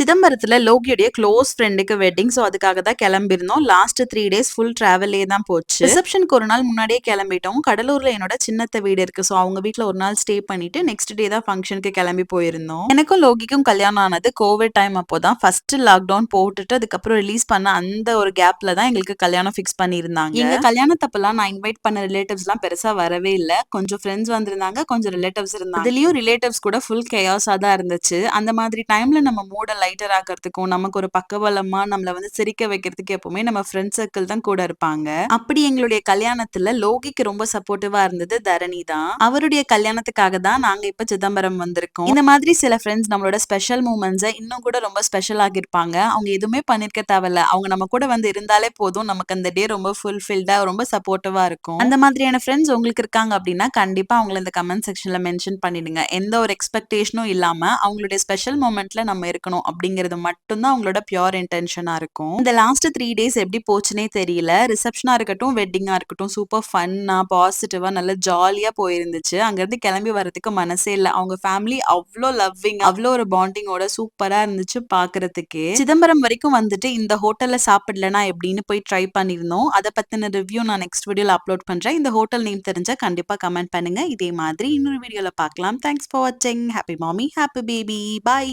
சிதம்பரத்துல லோகியோடைய க்ளோஸ் ஃப்ரெண்டுக்கு wedding. So அதுக்காக தான் கிளம்பியிருந்தோம். லாஸ்ட் 3 டேஸ் ஃபுல் டிராவலே தான் போச்சு. ரிசப்ஷனுக்கு ஒரு நாள் முன்னாடியே கிளம்பிட்டோம். கடலூர்ல என்னோட சின்னத்த வீடு இருக்கு. ஸோ அவங்க வீட்ல ஒரு நாள் ஸ்டே பண்ணிட்டு நெக்ஸ்ட் டே தான் ஃபங்க்ஷனுக்கு கிளம்பி போயிருந்தோம். எனக்கும் லோகிக்கும் கல்யாணம் ஆனது கோவிட் டைம் அப்போதான். ஃபர்ஸ்ட் லாக்டவுன் போட்டுட்டு அதுக்கப்புறம் ரிலீஸ் பண்ண அந்த ஒரு கேப்ல தான் எங்களுக்கு கல்யாணம் ஃபிக்ஸ் பண்ணியிருந்தாங்க. எங்க கல்யாணத்தப்பெல்லாம் நான் இன்வைட் பண்ண ரிலேட்டிவ்ஸ்லாம் பெருசா வரவே இல்ல. கொஞ்சம் ஃப்ரெண்ட்ஸ் வந்திருந்தாங்க, கொஞ்சம் ரிலேட்டிவ்ஸ் இருந்தாங்க. அதுலயும் ரிலேட்டிவ்ஸ் கூட ஃபுல் கேயாஸா தான் இருந்துச்சு. அந்த மாதிரி டைம்ல நம்ம மூட லைட்டர் ஆக்கிறதுக்கும், நமக்கு ஒரு பக்கபலமா நம்மள வந்து சிரிக்க வைக்கிறதுக்கு எப்பவுமே நம்ம ஃப்ரெண்ட் சர்க்கிள் தான் கூட இருப்பாங்க. அப்படி எங்களுடைய கல்யாணத்துல லோகிக்கு ரொம்ப சப்போர்ட்டிவா இருந்தது தரணி தான். அவருடைய கல்யாணத்துக்காக தான் நாங்க இப்ப சிதம்பரம் வந்திருக்கோம். இந்த மாதிரி சில ஃப்ரெண்ட்ஸ் நம்மளோட ஸ்பெஷல் மூமெண்ட்ஸை இன்னும் கூட ரொம்ப ஸ்பெஷல் ஆகியிருப்பாங்க. அவங்க எதுவுமே பண்ணிருக்க தேவையில்ல. அவங்க நம்ம கூட வந்து இருந்தாலே போதும். நமக்கு அந்த டே ரொம்ப ஃபுல்ஃபில்டா ரொம்ப சப்போர்ட்டிவா இருக்கும். அந்த மாதிரியான ஃப்ரெண்ட்ஸ் உங்களுக்கு இருக்காங்க அப்படின்னா கண்டிப்பா அவங்கள இந்த கமெண்ட் செக்ஷன்ல மென்ஷன் பண்ணிடுங்க. எந்த ஒரு எக்ஸ்பெக்டேஷனும் இல்லாம அவங்களுடைய ஸ்பெஷல் மொமெண்ட்ல நம்ம இருக்கணும் அப்படிங்கிறது மட்டும் தான் அவங்களோட பியூர் இன்டென்ஷனா இருக்கும். இந்த லாஸ்ட் 3 டேஸ் எப்படி போச்சுனே தெரியல. ரிசப்ஷனா இருக்கட்டும், வெட்டிங்கா இருக்கட்டும், சூப்பர் ஃபன்னா, பாசிட்டிவா நல்ல ஜாலியா போயிருந்துச்சு. அங்கிருந்து கிளம்பி வரதுக்கு மனசே இல்ல. அவங்க ஃபேமிலி அவ்ளோ லவ்விங், அவ்ளோ ஒரு பாண்டிங்கோட சூப்பரா இருந்துச்சு பாக்குறதுக்கே. சிதம்பரம் வரைக்கும் வந்துட்டு இந்த ஹோட்டல்ல சாப்பிடலனா எப்படின்னு போய் ட்ரை பண்ணிருந்தோம். அத பத்தின ரிவ்யூ நான் நெக்ஸ்ட் வீடியோல அப்லோட் பண்றேன். இந்த ஹோட்டல் நேம் தெரிஞ்சா கண்டிப்பா கமெண்ட் பண்ணுங்க. இதே மாதிரி இன்னொரு வீடியோல பார்க்கலாம். தேங்க்ஸ் ஃபார் வாட்சிங். ஹாப்பி மாமி, ஹாப்பி பேபி. பை.